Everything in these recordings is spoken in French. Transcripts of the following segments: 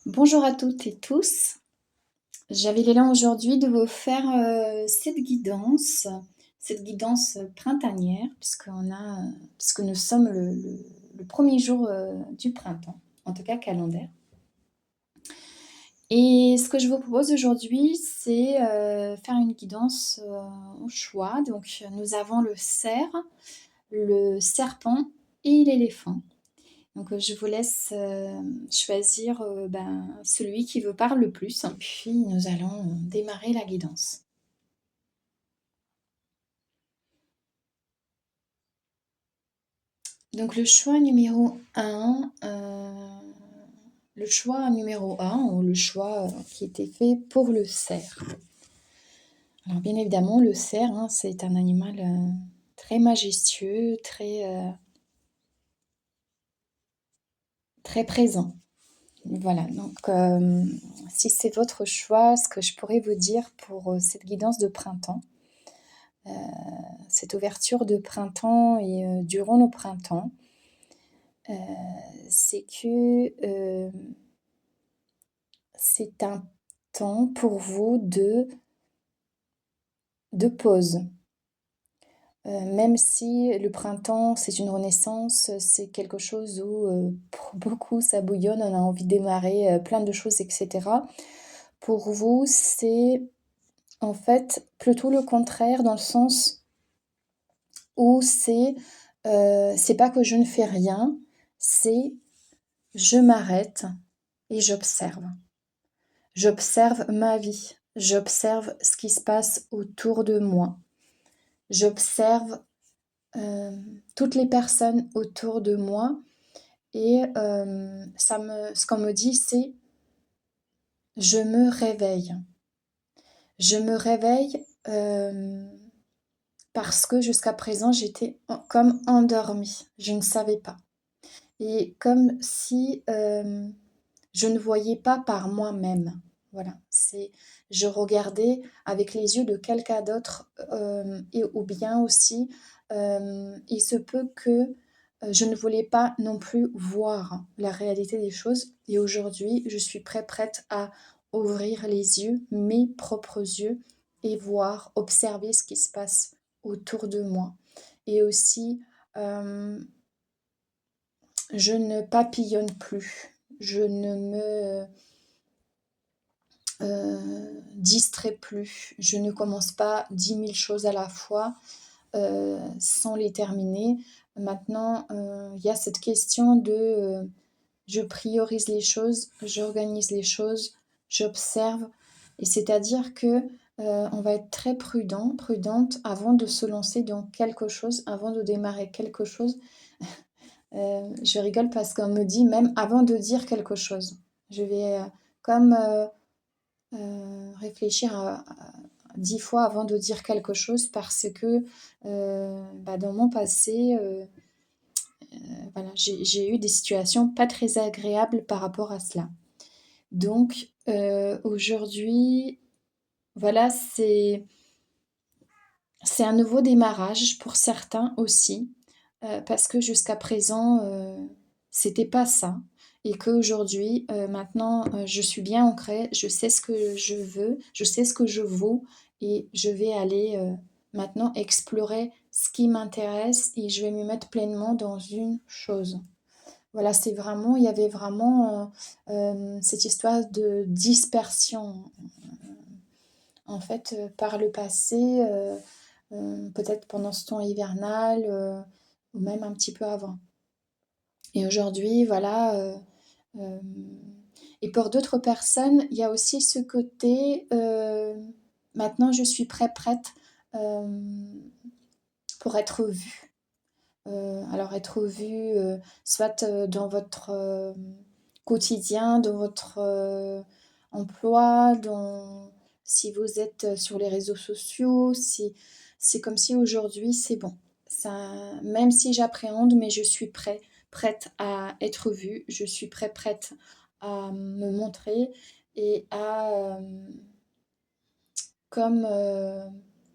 Bonjour à toutes et tous. J'avais l'élan aujourd'hui de vous faire cette guidance printanière, puisque nous sommes le premier jour du printemps, en tout cas calendaire. Et ce que je vous propose aujourd'hui, c'est faire une guidance au choix. Donc, nous avons le cerf, le serpent et l'éléphant. Donc, je vous laisse choisir celui qui vous parle le plus, puis nous allons démarrer la guidance. Donc, le choix numéro 1, ou le choix qui était fait pour le cerf. Alors, bien évidemment, le cerf, c'est un animal très majestueux, très présent. Voilà, donc si c'est votre choix, ce que je pourrais vous dire pour cette guidance de printemps, cette ouverture de printemps et durant le printemps, c'est que c'est un temps pour vous de pause. Même si le printemps, c'est une renaissance, c'est quelque chose où pour beaucoup ça bouillonne, on a envie de démarrer plein de choses, etc. Pour vous, c'est en fait plutôt le contraire, dans le sens où c'est pas que je ne fais rien, c'est je m'arrête et j'observe. J'observe ma vie, j'observe ce qui se passe autour de moi, j'observe toutes les personnes autour de moi et ce qu'on me dit, c'est je me réveille. Je me réveille parce que jusqu'à présent, j'étais comme endormie, je ne savais pas. Et comme si je ne voyais pas par moi-même. Voilà, je regardais avec les yeux de quelqu'un d'autre, ou bien aussi, il se peut que je ne voulais pas non plus voir la réalité des choses. Et aujourd'hui, je suis prête à ouvrir les yeux, mes propres yeux, et voir, observer ce qui se passe autour de moi. Et aussi, je ne papillonne plus. Je ne me distrais plus. Je ne commence pas 10 000 choses à la fois sans les terminer. Maintenant, il y a cette question de je priorise les choses, j'organise les choses, j'observe. Et c'est-à-dire que on va être très prudente avant de se lancer dans quelque chose, avant de démarrer quelque chose. Je rigole parce qu'on me dit même avant de dire quelque chose. Je vais comme réfléchir à 10 fois avant de dire quelque chose parce que dans mon passé, voilà, j'ai eu des situations pas très agréables par rapport à cela. Donc aujourd'hui, voilà, c'est un nouveau démarrage pour certains aussi, parce que jusqu'à présent, c'était pas ça. Et qu'aujourd'hui, maintenant, je suis bien ancrée, je sais ce que je veux, je sais ce que je vaux, et je vais aller maintenant explorer ce qui m'intéresse et je vais me mettre pleinement dans une chose. Voilà, il y avait vraiment cette histoire de dispersion. En fait, par le passé, peut-être pendant ce temps hivernal, ou même un petit peu avant. Et aujourd'hui, voilà, et pour d'autres personnes, il y a aussi ce côté, maintenant je suis prête pour être vue. Alors être vue, soit dans votre quotidien, dans votre emploi, si vous êtes sur les réseaux sociaux, si c'est comme si aujourd'hui c'est bon. Ça, même si j'appréhende, mais je suis prête à être vue, je suis prête à me montrer et à comme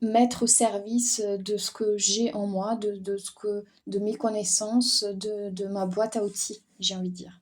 mettre au service de ce que j'ai en moi, de mes connaissances, de ma boîte à outils, j'ai envie de dire.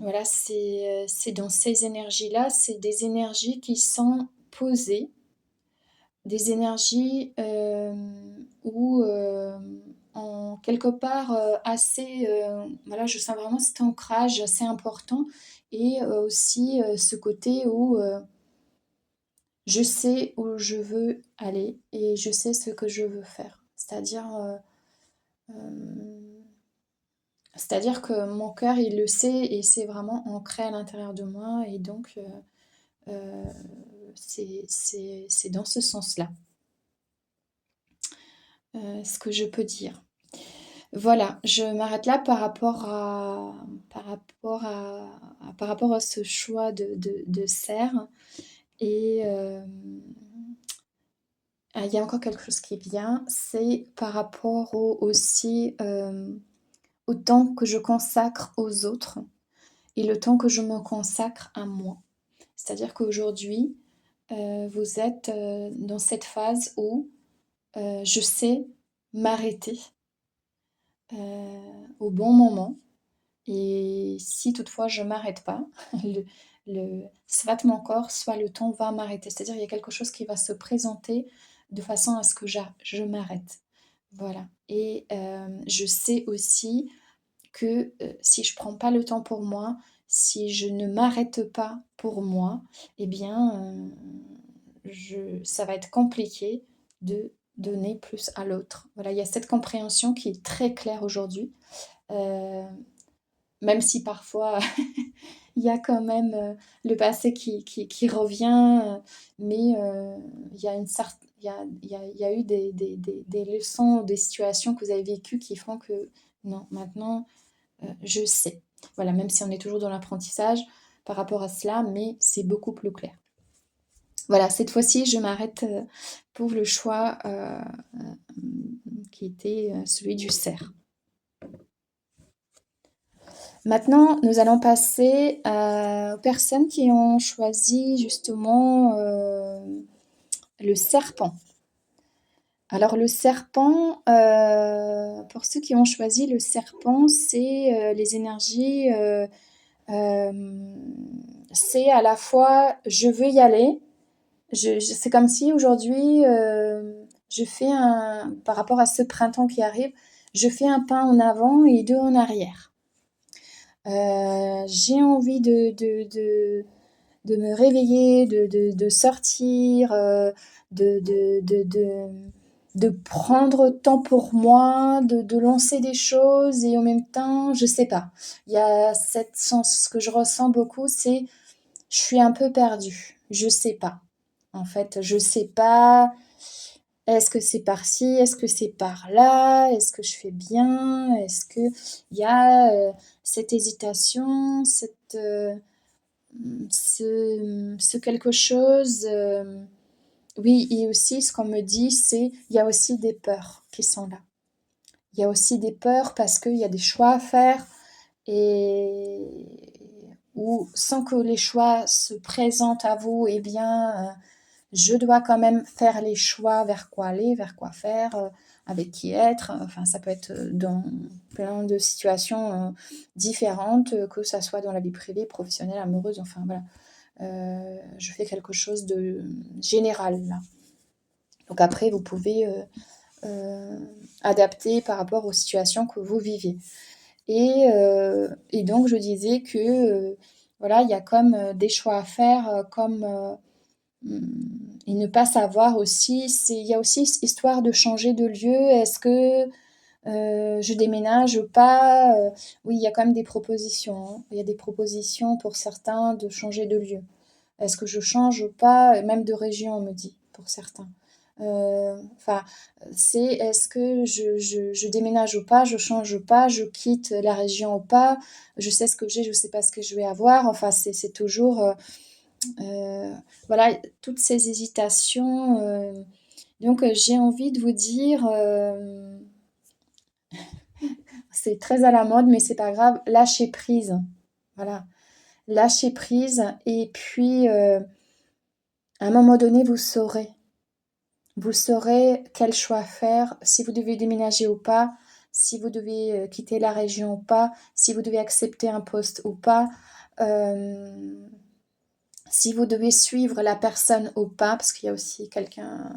Voilà, c'est dans ces énergies-là, c'est des énergies qui sont posées, des énergies, où, en quelque part, assez, voilà, je sens vraiment cet ancrage assez important et aussi, ce côté où, je sais où je veux aller et je sais ce que je veux faire. Hem, c'est-à-dire que mon cœur, il le sait et c'est vraiment ancré à l'intérieur de moi et donc heu, c'est dans ce sens-là, ce que je peux dire. Voilà, je m'arrête là par rapport à ce choix de serre et il y a encore quelque chose qui vient, c'est par rapport aussi, au temps que je consacre aux autres et le temps que je me consacre à moi. C'est-à-dire qu'aujourd'hui, vous êtes, dans cette phase où, je sais m'arrêter, au bon moment et si toutefois je m'arrête pas, le soit mon corps, soit le temps va m'arrêter. C'est-à-dire il y a quelque chose qui va se présenter de façon à ce que je m'arrête. Voilà et je sais aussi que, si je prends pas le temps pour moi, si je ne m'arrête pas pour moi et bien, ça va être compliqué de donner plus à l'autre. Voilà, il y a cette compréhension qui est très claire aujourd'hui, heu, même si parfois il y a quand même, le passé qui revient, mais il y a une cert il y a eu des leçons, des situations que vous avez vécues qui font que non, maintenant je sais. Voilà, même si on est toujours dans l'apprentissage par rapport à cela, mais c'est beaucoup plus clair. Voilà, cette fois-ci, je m'arrête, pour le choix, qui était, celui du cerf. Maintenant, nous allons passer, aux personnes qui ont choisi justement, le serpent. Alors le serpent, pour ceux qui ont choisi le serpent, c'est, les énergies, Hem, c'est à la fois je veux y aller, je c'est comme si aujourd'hui, je fais un par rapport à ce printemps qui arrive, je fais un pas en avant et 2 en arrière. J'ai envie de me réveiller, de sortir, de prendre temps pour moi, de lancer des choses et en même temps, je sais pas. Il y a cette sens ce que je ressens beaucoup, c'est je suis un peu perdue. Je sais pas. En fait, je sais pas, est-ce que c'est par-ci? Est-ce que c'est par-là? Est-ce que je fais bien? Est-ce qu'il y a, cette hésitation, ce quelque chose, oui et aussi ce qu'on me dit, c'est il y a aussi des peurs qui sont là. Il y a aussi des peurs parce qu'il y a des choix à faire et ou sans que les choix se présentent à vous, eh bien, je dois quand même faire les choix vers quoi aller, vers quoi faire, avec qui être. Enfin, ça peut être dans plein de situations différentes, que ça soit dans la vie privée, professionnelle, amoureuse, enfin voilà. Je fais quelque chose de général là. Donc après, vous pouvez adapter par rapport aux situations que vous vivez. Et donc, je disais que voilà, il y a comme des choix à faire, comme et ne pas savoir aussi, il y a aussi histoire de changer de lieu. Est-ce que je déménage ou pas? Oui, il y a quand même des propositions, hein. Il y a des propositions pour certains de changer de lieu. Est-ce que je change ou pas? Même de région, on me dit, pour certains. Enfin, c'est est-ce que je déménage ou pas? Je change ou pas? Je quitte la région ou pas? Je sais ce que j'ai, je sais pas ce que je vais avoir. Enfin, c'est toujours, voilà, toutes ces hésitations, donc j'ai envie de vous dire, c'est très à la mode, mais c'est pas grave, lâcher prise. Voilà, lâcher prise et puis, à un moment donné, vous saurez. Vous saurez quel choix faire, si vous devez déménager ou pas. si vous devez quitter la région ou pas, si vous devez accepter un poste ou pas, si vous devez suivre la personne ou pas, parce qu'il y a aussi quelqu'un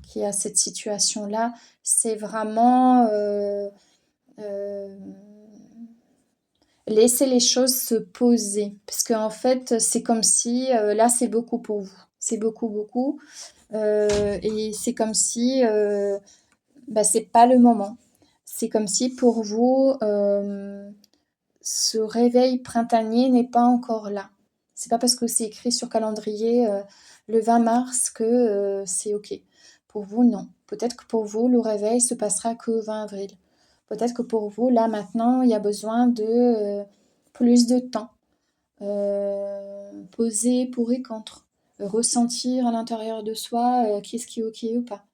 qui a cette situation-là, c'est vraiment laisser les choses se poser. Parce qu'en fait, c'est comme si là, c'est beaucoup pour vous. C'est beaucoup, beaucoup. Et c'est comme si c'est pas le moment. C'est comme si pour vous, ce réveil printanier n'est pas encore là. C'est pas parce que c'est écrit sur calendrier le 20 mars que c'est OK. Pour vous, non. Peut-être que pour vous, le réveil se passera que 20 avril. Peut-être que pour vous, là, maintenant, il y a besoin de plus de temps. Poser pour et contre. Ressentir à l'intérieur de soi qu'est-ce qui est OK ou pas.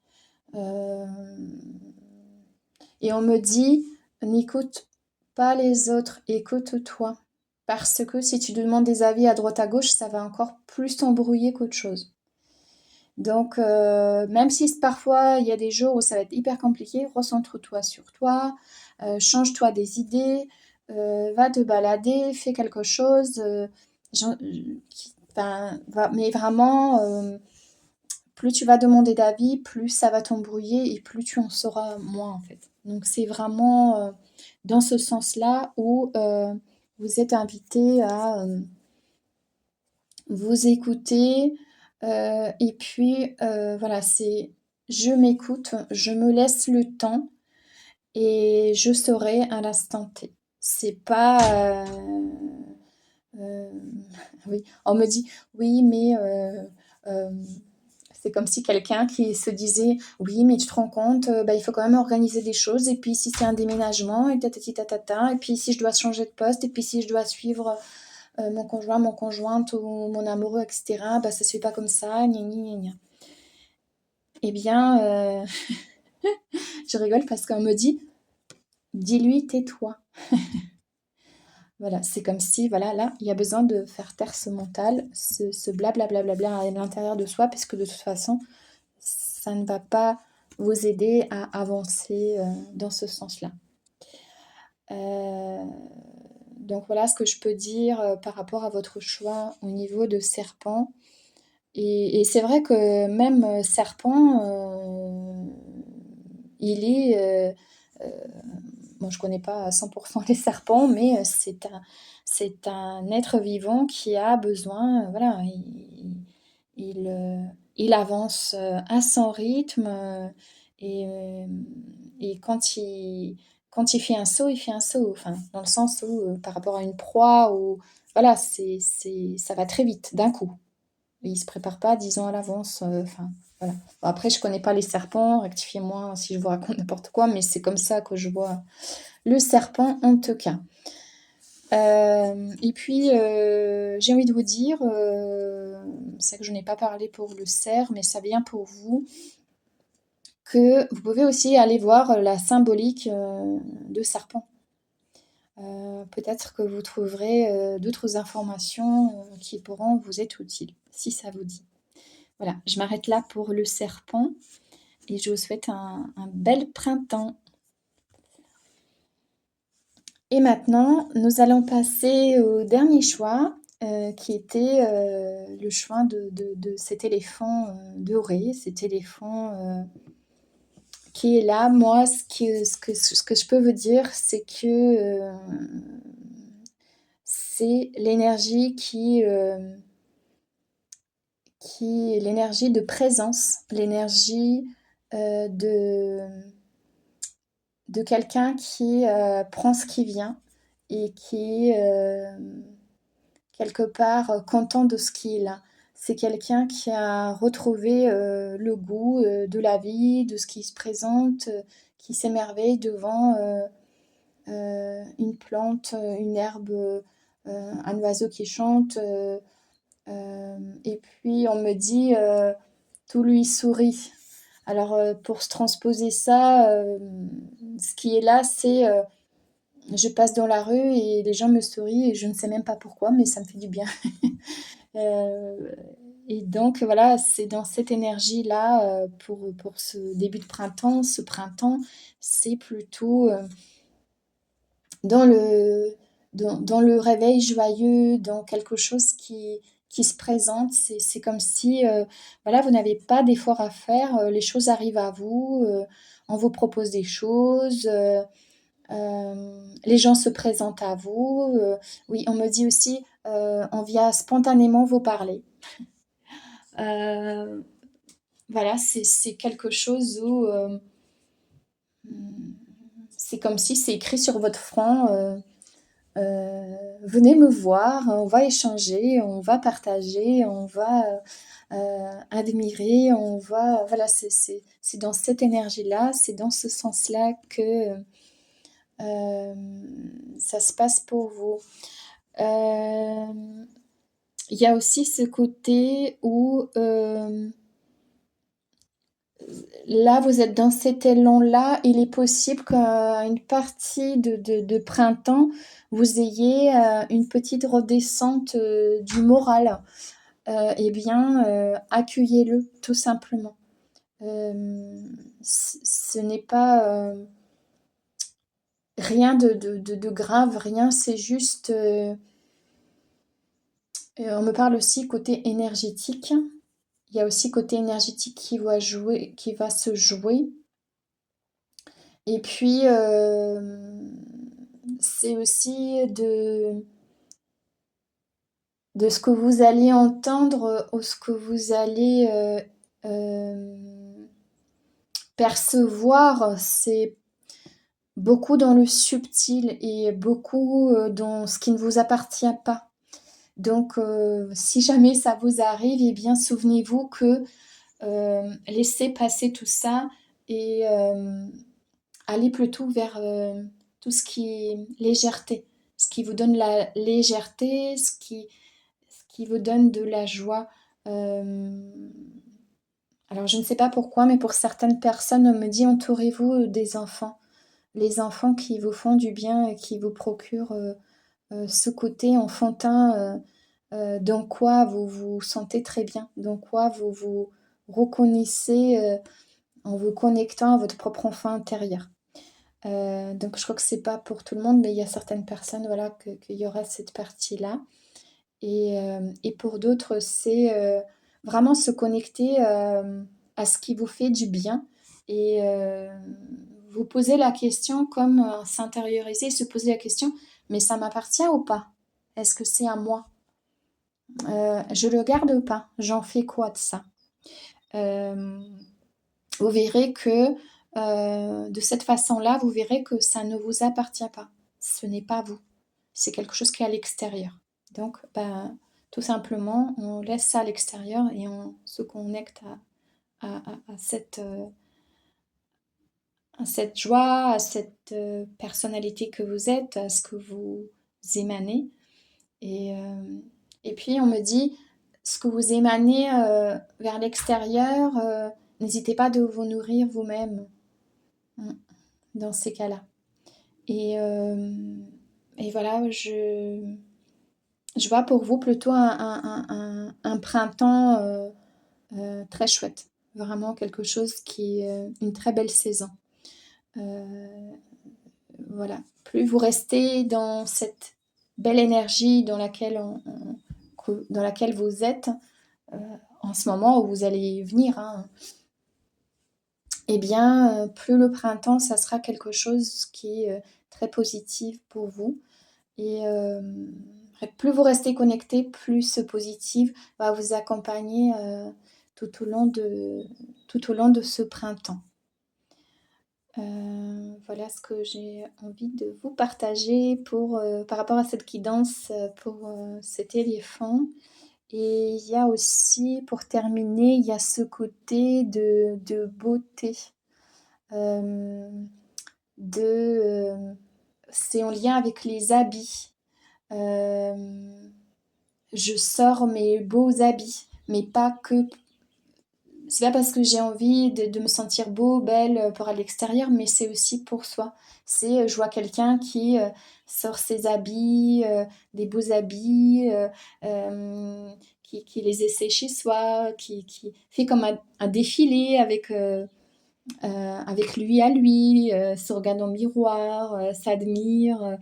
Et on me dit, n'écoute pas les autres, écoute-toi. Parce que si tu demandes des avis à droite à gauche, ça va encore plus t'embrouiller qu'autre chose. Donc, même si parfois il y a des jours où ça va être hyper compliqué, recentre-toi sur toi, change-toi des idées, va te balader, fais quelque chose. Mais vraiment, plus tu vas demander d'avis, plus ça va t'embrouiller et plus tu en sauras moins en fait. Donc c'est vraiment dans ce sens-là où vous êtes invité à vous écouter et puis voilà, c'est je m'écoute, je me laisse le temps et je serai à l'instant T. C'est pas euh, oui, on me dit oui, mais euh, c'est comme si quelqu'un qui se disait oui, mais tu te rends compte, il faut quand même organiser des choses. Et puis si c'est un déménagement, et tatati tatata, et puis si je dois changer de poste, et puis si je dois suivre mon conjoint, mon conjointe ou mon amoureux, etc., ça se fait pas comme ça, gna gna gna gna. Eh bien, je rigole parce qu'on me dit dis-lui, tais-toi. Voilà, c'est comme si, voilà, là, il y a besoin de faire taire ce mental, ce blablabla à l'intérieur de soi, parce que de toute façon, ça ne va pas vous aider à avancer dans ce sens-là. Euh, donc voilà ce que je peux dire par rapport à votre choix au niveau de serpent. Et c'est vrai que même serpent, il est... bon, je connais pas à 100% les serpents, mais c'est un être vivant qui a besoin, voilà, il, euh, il avance à son rythme et, euh, et quand il fait un saut, il fait un saut, enfin, dans le sens où par rapport à une proie, ou voilà, ça va très vite, d'un coup. Et il se prépare pas 10 ans à l'avance, enfin, voilà. Bon, après, je connais pas les serpents, rectifiez-moi si je vous raconte n'importe quoi, mais c'est comme ça que je vois le serpent en tout cas. Et puis, j'ai envie de vous dire, c'est que je n'ai pas parlé pour le cerf, mais ça vient pour vous, que vous pouvez aussi aller voir la symbolique de serpent. Peut-être que vous trouverez d'autres informations qui pourront vous être utiles, si ça vous dit. Voilà, je m'arrête là pour le serpent et je vous souhaite un bel printemps. Et maintenant, nous allons passer au dernier choix, qui était le choix de cet éléphant doré, cet éléphant qui est là. Moi, ce que je peux vous dire, c'est que c'est l'énergie qui est l'énergie de présence, l'énergie de quelqu'un qui prend ce qui vient et qui est quelque part content de ce qu'il a. C'est quelqu'un qui a retrouvé le goût de la vie, de ce qui se présente, qui s'émerveille devant une plante, une herbe, un oiseau qui chante. Et puis on me dit tout lui sourit. Alors pour se transposer ça, ce qui est là, c'est je passe dans la rue et les gens me sourient et je ne sais même pas pourquoi, mais ça me fait du bien. Euh, Et donc voilà, c'est dans cette énergie-là, pour ce début de printemps. Ce printemps, c'est plutôt, dans le réveil joyeux, dans quelque chose qui se présente. C'est comme si, voilà, vous n'avez pas d'effort à faire, les choses arrivent à vous, on vous propose des choses, les gens se présentent à vous. Oui, on me dit aussi, on vient spontanément vous parler. Euh, voilà, c'est quelque chose où c'est comme si c'est écrit sur votre front. Venez me voir, on va échanger, on va partager, on va admirer, on va... Voilà, c'est dans cette énergie-là, c'est dans ce sens-là que euh, ça se passe pour vous. Il y a aussi ce côté où là, vous êtes dans cet élan-là. Il est possible qu'à une partie de printemps, vous ayez une petite redescente du moral. Eh bien, accueillez-le tout simplement. Ce n'est pas rien de grave, rien, c'est juste... on me parle aussi côté énergétique. Il y a aussi côté énergétique qui va se jouer. Et puis, c'est aussi de ce que vous allez entendre ou ce que vous allez percevoir. C'est beaucoup dans le subtil et beaucoup dans ce qui ne vous appartient pas. Donc, si jamais ça vous arrive, eh bien, souvenez-vous que laissez passer tout ça et allez plutôt vers tout ce qui est légèreté, ce qui vous donne la légèreté, ce qui vous donne de la joie. Euh, alors, je ne sais pas pourquoi, mais pour certaines personnes, on me dit entourez-vous des enfants. Les enfants qui vous font du bien et qui vous procurent ce côté enfantin dans quoi vous vous sentez très bien, dans quoi vous vous reconnaissez en vous connectant à votre propre enfant intérieur. Donc je crois que c'est pas pour tout le monde, mais il y a certaines personnes, voilà, qu'il y aura cette partie-là. Et pour d'autres, c'est vraiment se connecter à ce qui vous fait du bien et vous poser la question comme s'intérioriser, se poser la question, mais ça m'appartient ou pas? Est-ce que c'est à moi? Je le garde pas, j'en fais quoi de ça? Euh, Vous verrez que de cette façon-là, vous verrez que ça ne vous appartient pas. Ce n'est pas vous. C'est quelque chose qui est à l'extérieur. Donc, ben, tout simplement, on laisse ça à l'extérieur et on se connecte à cette joie, à cette personnalité que vous êtes, à ce que vous émanez. Et, euh, et puis, on me dit, ce que vous émanez vers l'extérieur, n'hésitez pas de vous nourrir vous-même. Mm. Dans ces cas-là. Et, euh, et voilà, je vois pour vous plutôt un printemps très chouette. Vraiment quelque chose qui est une très belle saison. Euh, voilà. Plus vous restez dans cette belle énergie dans laquelle vous êtes euh, en ce moment où vous allez venir, hein, eh bien, plus le printemps, ça sera quelque chose qui est très positif pour vous. Et plus vous restez connecté, plus ce positif va vous accompagner tout au long de ce printemps. Voilà ce que j'ai envie de vous partager par rapport à cette guidance pour cet éléphant. Et il y a aussi, pour terminer, il y a ce côté de beauté. Euh, c'est en lien avec les habits. Euh, je sors mes beaux habits, mais pas que. C'est pas parce que j'ai envie de me sentir beau, belle pour aller à l'extérieur, mais c'est aussi pour soi. Je vois quelqu'un qui sort ses habits, des beaux habits, qui les essaie chez soi, qui fait comme un défilé avec lui à lui, se regarde dans le miroir, s'admire.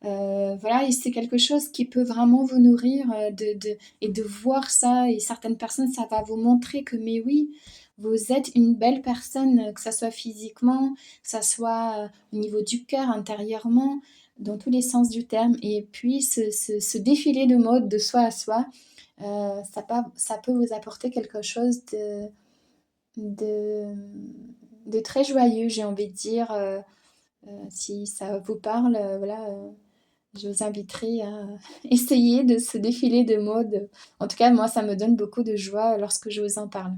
Voilà, et c'est quelque chose qui peut vraiment vous nourrir et de voir ça. Et certaines personnes, ça va vous montrer que, mais oui, vous êtes une belle personne, que ça soit physiquement, que ça soit au niveau du cœur, intérieurement, dans tous les sens du terme. Et puis, ce défilé de mode de soi à soi, ça peut vous apporter quelque chose de, de très joyeux, j'ai envie de dire. Si ça vous parle, voilà, je vous inviterai à essayer de ce défilé de mode. En tout cas, moi, ça me donne beaucoup de joie lorsque je vous en parle.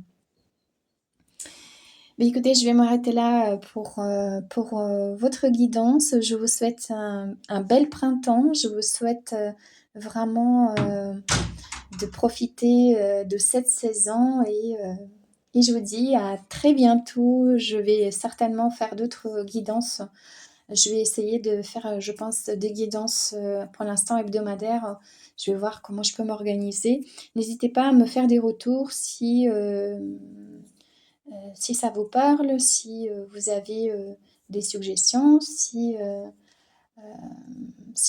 Mais écoutez, je vais m'arrêter là pour votre guidance. Je vous souhaite un bel printemps. Je vous souhaite vraiment de profiter de cette saison et je vous dis à très bientôt. Je vais certainement faire d'autres guidances. Je vais essayer de faire, je pense, des guidances pour l'instant hebdomadaires. Je vais voir comment je peux m'organiser. N'hésitez pas à me faire des retours si ça vous parle, si vous avez des suggestions, si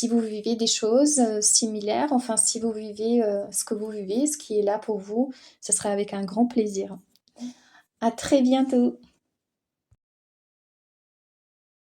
vous vivez des choses similaires, enfin si vous vivez ce que vous vivez, ce qui est là pour vous, ce sera avec un grand plaisir. À très bientôt.